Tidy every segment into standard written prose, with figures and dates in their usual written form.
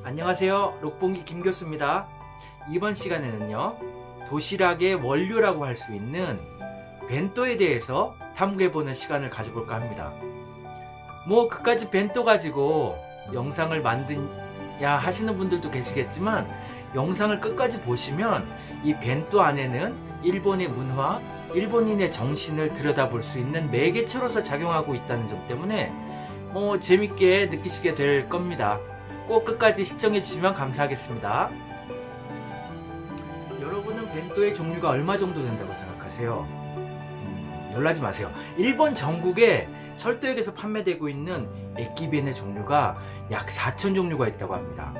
안녕하세요. 록봉기 김교수입니다. 이번 시간에는요, 도시락의 원료라고 할 수 있는 벤또에 대해서 탐구해보는 시간을 가져볼까 합니다. 그까지 벤또 가지고 영상을 만드냐 하시는 분들도 계시겠지만, 영상을 끝까지 보시면 이 벤또 안에는 일본의 문화, 일본인의 정신을 들여다볼 수 있는 매개체로서 작용하고 있다는 점 때문에 재밌게 느끼시게 될 겁니다. 꼭 끝까지 시청해 주시면 감사하겠습니다. 여러분은 벤또의 종류가 얼마 정도 된다고 생각하세요? 놀라지 마세요. 일본 전국에 철도역에서 판매되고 있는 에끼벤의 종류가 약 4,000 종류가 있다고 합니다.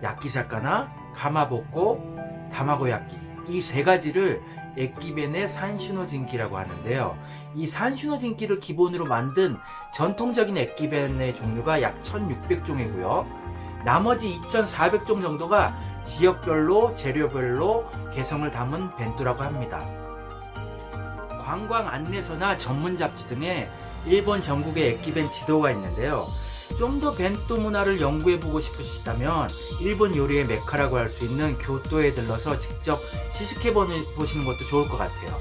야끼사카나, 가마복고, 다마고야끼, 이 세 가지를 에끼벤의 산슈노진키라고 하는데요. 이 산슈노진키를 기본으로 만든 전통적인 에끼벤의 종류가 약 1,600종이고요. 나머지 2,400종 정도가 지역별로 재료별로 개성을 담은 벤또라고 합니다. 관광 안내서나 전문 잡지 등에 일본 전국의 에끼벤 지도가 있는데요. 좀 더 벤또 문화를 연구해보고 싶으시다면 일본 요리의 메카라고 할 수 있는 교토에 들러서 직접 시식해보시는 것도 좋을 것 같아요.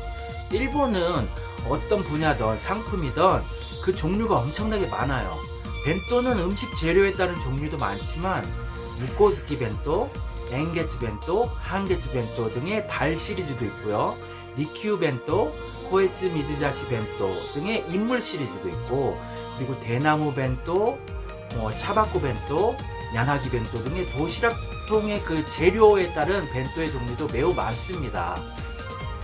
일본은 어떤 분야든 상품이든 그 종류가 엄청나게 많아요. 벤또는 음식 재료에 따른 종류도 많지만 무코즈키 벤또, 엔게츠 벤또, 한게츠 벤또 등의 달 시리즈도 있고요. 리큐 벤또, 코에츠 미즈자시 벤또 등의 인물 시리즈도 있고, 그리고 대나무 벤또, 차바코 벤또, 야나기 벤또 등의 도시락통의 그 재료에 따른 벤또의 종류도 매우 많습니다.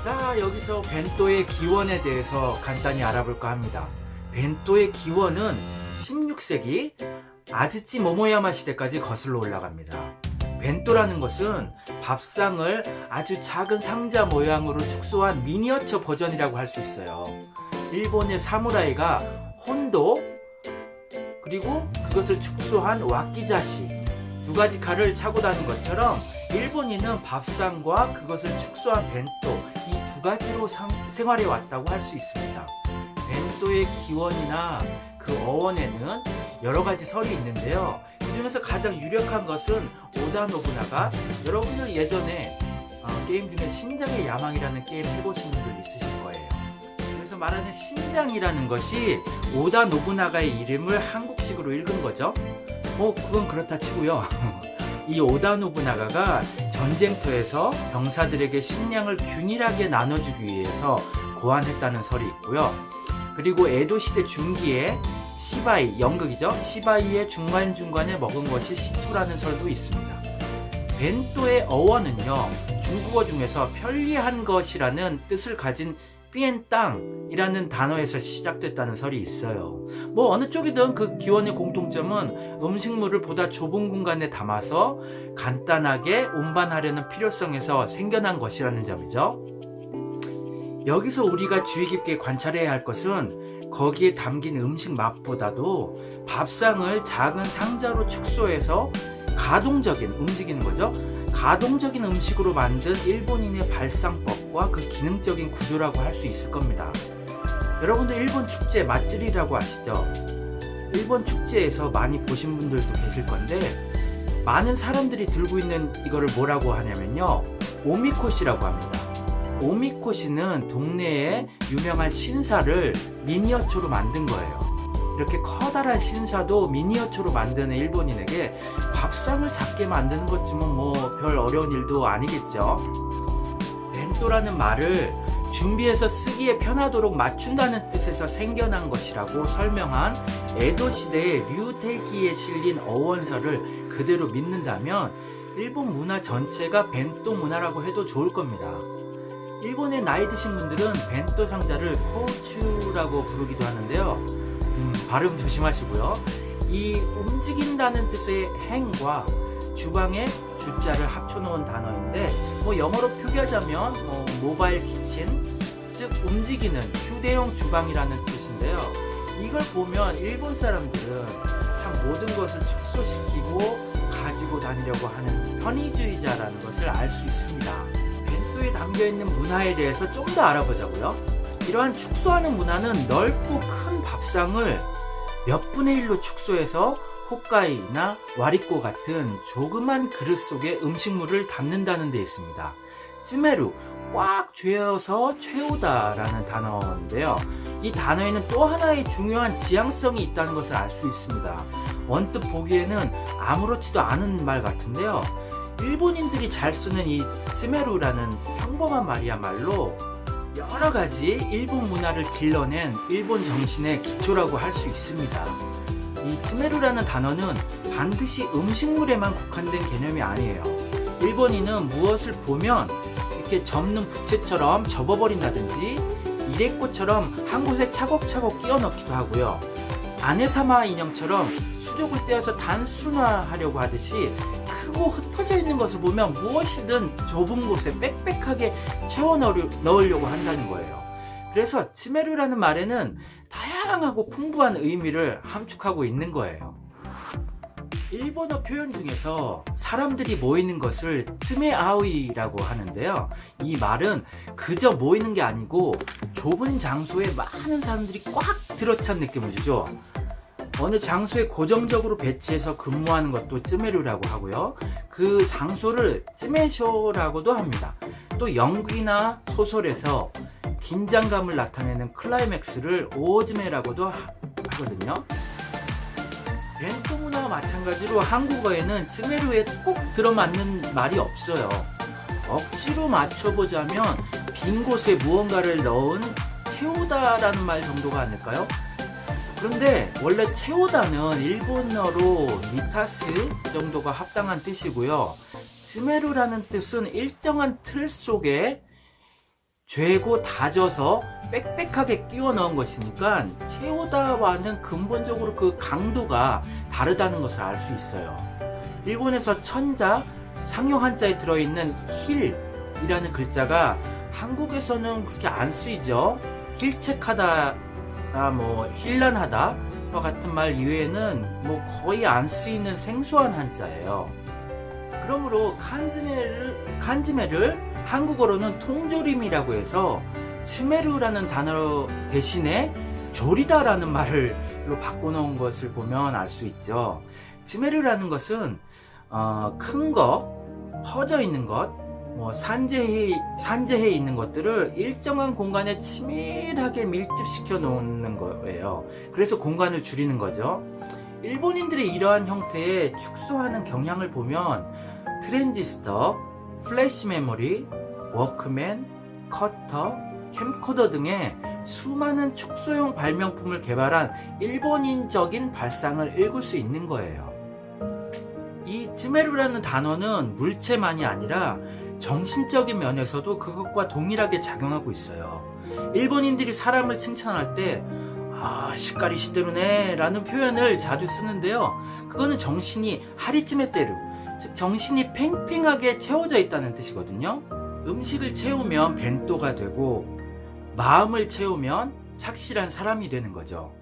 자, 여기서 벤또의 기원에 대해서 간단히 알아볼까 합니다. 벤또의 기원은 16세기 아즈치 모모야마 시대까지 거슬러 올라갑니다. 벤또라는 것은 밥상을 아주 작은 상자 모양으로 축소한 미니어처 버전이라고 할 수 있어요. 일본의 사무라이가 혼도, 그리고 그것을 축소한 와키자시 두 가지 칼을 차고 다닌 것처럼 일본인은 밥상과 그것을 축소한 벤또, 이 두 가지로 생활해 왔다고 할 수 있습니다. 벤또의 기원이나 그 어원에는 여러 가지 설이 있는데요. 그 중에서 가장 유력한 것은 오다 노부나가, 여러분들 예전에 게임 중에 신장의 야망이라는 게임 해보신 분들 있으실 거예요. 그래서 말하는 신장이라는 것이 오다 노부나가의 이름을 한국식으로 읽은 거죠. 그건 그렇다 치고요. 이 오다 노부나가가 전쟁터에서 병사들에게 식량을 균일하게 나눠주기 위해서 고안했다는 설이 있고요. 그리고 에도시대 중기에 시바이, 연극이죠. 시바이의 중간중간에 먹은 것이 시초라는 설도 있습니다. 벤또의 어원은요, 중국어 중에서 편리한 것이라는 뜻을 가진 삐엔땅이라는 단어에서 시작됐다는 설이 있어요. 어느 쪽이든 그 기원의 공통점은 음식물을 보다 좁은 공간에 담아서 간단하게 운반하려는 필요성에서 생겨난 것이라는 점이죠. 여기서 우리가 주의 깊게 관찰해야 할 것은 거기에 담긴 음식 맛보다도 밥상을 작은 상자로 축소해서 가동적인, 움직이는 거죠. 가동적인 음식으로 만든 일본인의 발상법과 그 기능적인 구조라고 할 수 있을 겁니다. 여러분들 일본 축제 맛질이라고 아시죠? 일본 축제에서 많이 보신 분들도 계실 건데, 많은 사람들이 들고 있는 이거를 뭐라고 하냐면요, 오미코시라고 합니다. 오미코시는 동네에 유명한 신사를 미니어처로 만든 거예요. 이렇게 커다란 신사도 미니어처로 만드는 일본인에게 밥상을 작게 만드는 것쯤은 별 어려운 일도 아니겠죠. 벤또라는 말을 준비해서 쓰기에 편하도록 맞춘다는 뜻에서 생겨난 것이라고 설명한 에도 시대의 류테기에 실린 어원서를 그대로 믿는다면 일본 문화 전체가 벤또 문화라고 해도 좋을 겁니다. 일본의 나이 드신 분들은 벤또 상자를 코우추라고 부르기도 하는데요. 발음 조심하시고요. 이 움직인다는 뜻의 행과 주방의 주자를 합쳐놓은 단어인데, 영어로 표기하자면 모바일 키친, 즉 움직이는 휴대용 주방이라는 뜻인데요. 이걸 보면 일본 사람들은 참 모든 것을 축소시키고 가지고 다니려고 하는 편의주의자라는 것을 알 수 있습니다. 벤또에 담겨있는 문화에 대해서 좀 더 알아보자고요. 이러한 축소하는 문화는 넓고 큰 밥상을 몇 분의 1로 축소해서 홋카이나 와리꼬 같은 조그만 그릇 속에 음식물을 담는다는 데 있습니다. 쯔메루, 꽉 죄어서 채우다라는 단어인데요. 이 단어에는 또 하나의 중요한 지향성이 있다는 것을 알 수 있습니다. 언뜻 보기에는 아무렇지도 않은 말 같은데요. 일본인들이 잘 쓰는 이 쯔메루라는 평범한 말이야말로 여러 가지 일본 문화를 길러낸 일본 정신의 기초라고 할 수 있습니다. 이 쯔메루라는 단어는 반드시 음식물에만 국한된 개념이 아니에요. 일본인은 무엇을 보면 이렇게 접는 부채처럼 접어버린다든지 이레꽃처럼 한 곳에 차곡차곡 끼워 넣기도 하고요. 아네사마 인형처럼 수족을 떼어서 단순화하려고 하듯이 크고 흩어져 있는 것을 보면 무엇이든 좁은 곳에 빽빽하게 채워 넣으려고 한다는 거예요. 그래서 쯔메루라는 말에는 다양하고 풍부한 의미를 함축하고 있는 거예요. 일본어 표현 중에서 사람들이 모이는 것을 츠메아우이라고 하는데요. 이 말은 그저 모이는 게 아니고 좁은 장소에 많은 사람들이 꽉 들어찬 느낌을 주죠. 어느 장소에 고정적으로 배치해서 근무하는 것도 쯔메루라고 하고요. 그 장소를 쯔메쇼라고도 합니다. 또 연극이나 소설에서 긴장감을 나타내는 클라이맥스를 오즈메라고도 하거든요. 벤토 문화와 마찬가지로 한국어에는 쯔메루에 꼭 들어맞는 말이 없어요. 억지로 맞춰보자면 빈 곳에 무언가를 넣은 채우다라는 말 정도가 아닐까요? 그런데 원래 채우다는 일본어로 미타스 정도가 합당한 뜻이고요. 쯔메루라는 뜻은 일정한 틀 속에 죄고 다져서 빽빽하게 끼워 넣은 것이니까 채우다와는 근본적으로 그 강도가 다르다는 것을 알 수 있어요. 일본에서 천자, 상용 한자에 들어있는 힐이라는 글자가 한국에서는 그렇게 안 쓰이죠. 힐책하다, 힐난하다 와 같은 말 이외에는 거의 안 쓰이는 생소한 한자예요. 그러므로 칸지메를 한국어로는 통조림이라고 해서 츠메루라는 단어 대신에 조리다라는 말로 바꿔놓은 것을 보면 알 수 있죠. 츠메루라는 것은 큰 것, 퍼져 있는 것, 산재해 있는 것들을 일정한 공간에 치밀하게 밀집시켜 놓는 거예요. 그래서 공간을 줄이는 거죠. 일본인들의 이러한 형태의 축소하는 경향을 보면 트랜지스터, 플래시 메모리, 워크맨, 커터, 캠코더 등의 수많은 축소용 발명품을 개발한 일본인적인 발상을 읽을 수 있는 거예요. 이 츠메루라는 단어는 물체만이 아니라 정신적인 면에서도 그것과 동일하게 작용하고 있어요. 일본인들이 사람을 칭찬할 때 시까리 시대로네 라는 표현을 자주 쓰는데요. 그거는 정신이 하리츠메테루, 즉 정신이 팽팽하게 채워져 있다는 뜻이거든요. 음식을 채우면 벤또가 되고 마음을 채우면 착실한 사람이 되는 거죠.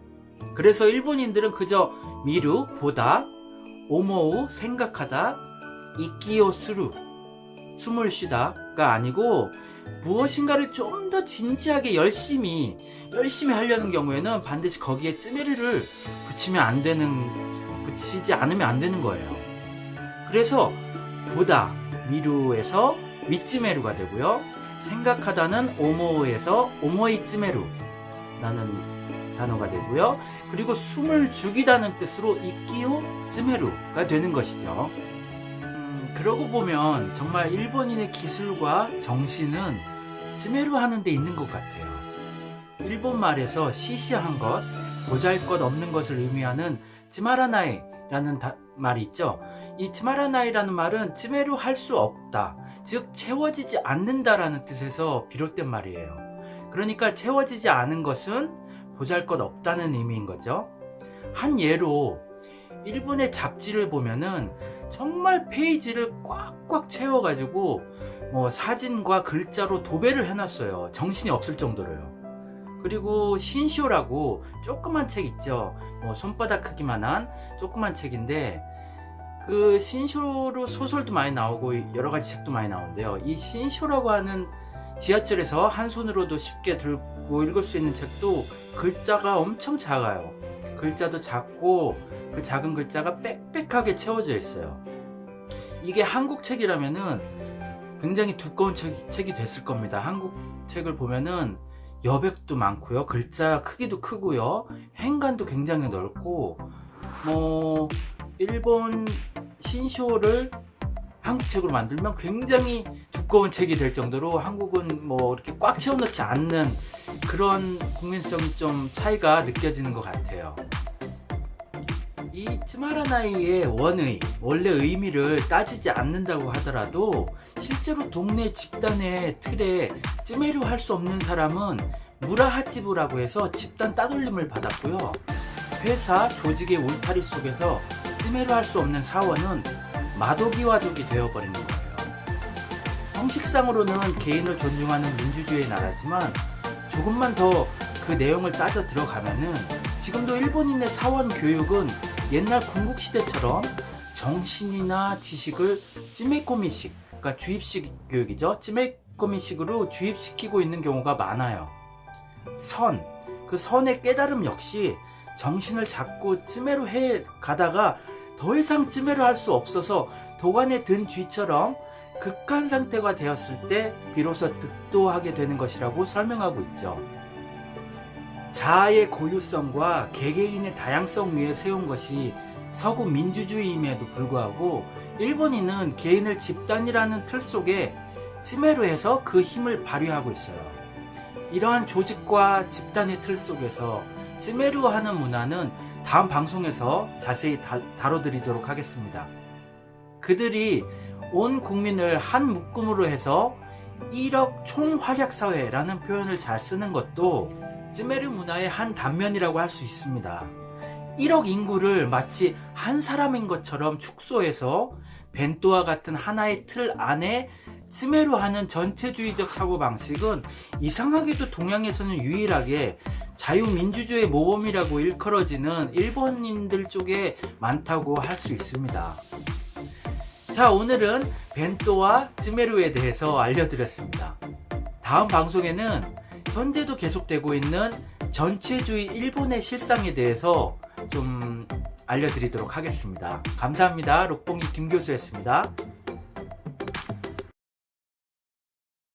그래서 일본인들은 그저 미루, 보다, 오모우, 생각하다, 이끼요 스루, 숨을 쉬다가 아니고 무엇인가를 좀 더 진지하게 열심히 하려는 경우에는 반드시 거기에 쯔메루를 붙이지 않으면 안 되는 거예요. 그래서 보다, 미루에서 미츠메루가 되고요. 생각하다는 오모에서 오모이 쯔메루 라는 단어가 되고요. 그리고 숨을 죽이다는 뜻으로 이끼요 쯔메루가 되는 것이죠. 그러고 보면 정말 일본인의 기술과 정신은 쯔메루 하는 데 있는 것 같아요. 일본 말에서 시시한 것, 보잘것 없는 것을 의미하는 츠마라나이라는 말이 있죠. 이 츠마라나이라는 말은 쯔메루 할 수 없다, 즉 채워지지 않는다라는 뜻에서 비롯된 말이에요. 그러니까 채워지지 않은 것은 보잘것 없다는 의미인 거죠. 한 예로 일본의 잡지를 보면은 정말 페이지를 꽉꽉 채워가지고 사진과 글자로 도배를 해놨어요. 정신이 없을 정도로요. 그리고 신쇼라고 조그만 책 있죠. 손바닥 크기만한 조그만 책인데 그 신쇼로 소설도 많이 나오고 여러가지 책도 많이 나오는데요. 이 신쇼라고 하는 지하철에서 한 손으로도 쉽게 들고 읽을 수 있는 책도 글자가 엄청 작아요. 글자도 작고 그 작은 글자가 빽빽하게 채워져 있어요. 이게 한국 책이라면은 굉장히 두꺼운 책이 됐을 겁니다. 한국 책을 보면은 여백도 많고요, 글자 크기도 크고요, 행간도 굉장히 넓고, 뭐 일본 신쇼를 한국 책으로 만들면 굉장히 두꺼운 책이 될 정도로 한국은 뭐 이렇게 꽉 채워넣지 않는 그런 국민성이 좀 차이가 느껴지는 것 같아요. 이 츠마라나이의 원래 의미를 따지지 않는다고 하더라도 실제로 동네 집단의 틀에 찌메루 할 수 없는 사람은 무라하치부라고 해서 집단 따돌림을 받았고요. 회사 조직의 울타리 속에서 찌메루 할 수 없는 사원은 마도기와독이 되어버리는 거예요. 형식상으로는 개인을 존중하는 민주주의의 나라지만 조금만 더 그 내용을 따져 들어가면은 지금도 일본인의 사원 교육은 옛날 군국시대처럼 정신이나 지식을 찌메꼬미식, 그러니까 주입식 교육이죠. 찌메꼬미식으로 주입시키고 있는 경우가 많아요. 그 선의 깨달음 역시 정신을 자꾸 찌메로 해 가다가 더 이상 찌메로 할 수 없어서 도관에 든 쥐처럼 극한 상태가 되었을 때 비로소 득도하게 되는 것이라고 설명하고 있죠. 자아의 고유성과 개개인의 다양성 위에 세운 것이 서구 민주주의임에도 불구하고 일본인은 개인을 집단이라는 틀 속에 찌메로해서 그 힘을 발휘하고 있어요. 이러한 조직과 집단의 틀 속에서 찌메로하는 문화는 다음 방송에서 자세히 다뤄드리도록 하겠습니다. 그들이 온 국민을 한 묶음으로 해서 1억 총활약사회라는 표현을 잘 쓰는 것도 찌메르 문화의 한 단면이라고 할 수 있습니다. 1억 인구를 마치 한 사람인 것처럼 축소해서 벤또와 같은 하나의 틀 안에 찌메루하는 전체주의적 사고방식은 이상하게도 동양에서는 유일하게 자유민주주의 모범이라고 일컬어지는 일본인들 쪽에 많다고 할 수 있습니다. 자, 오늘은 벤또와 찌메루에 대해서 알려드렸습니다. 다음 방송에는 현재도 계속되고 있는 전체주의 일본의 실상에 대해서 좀 알려드리도록 하겠습니다. 감사합니다. 록봉이 김교수였습니다.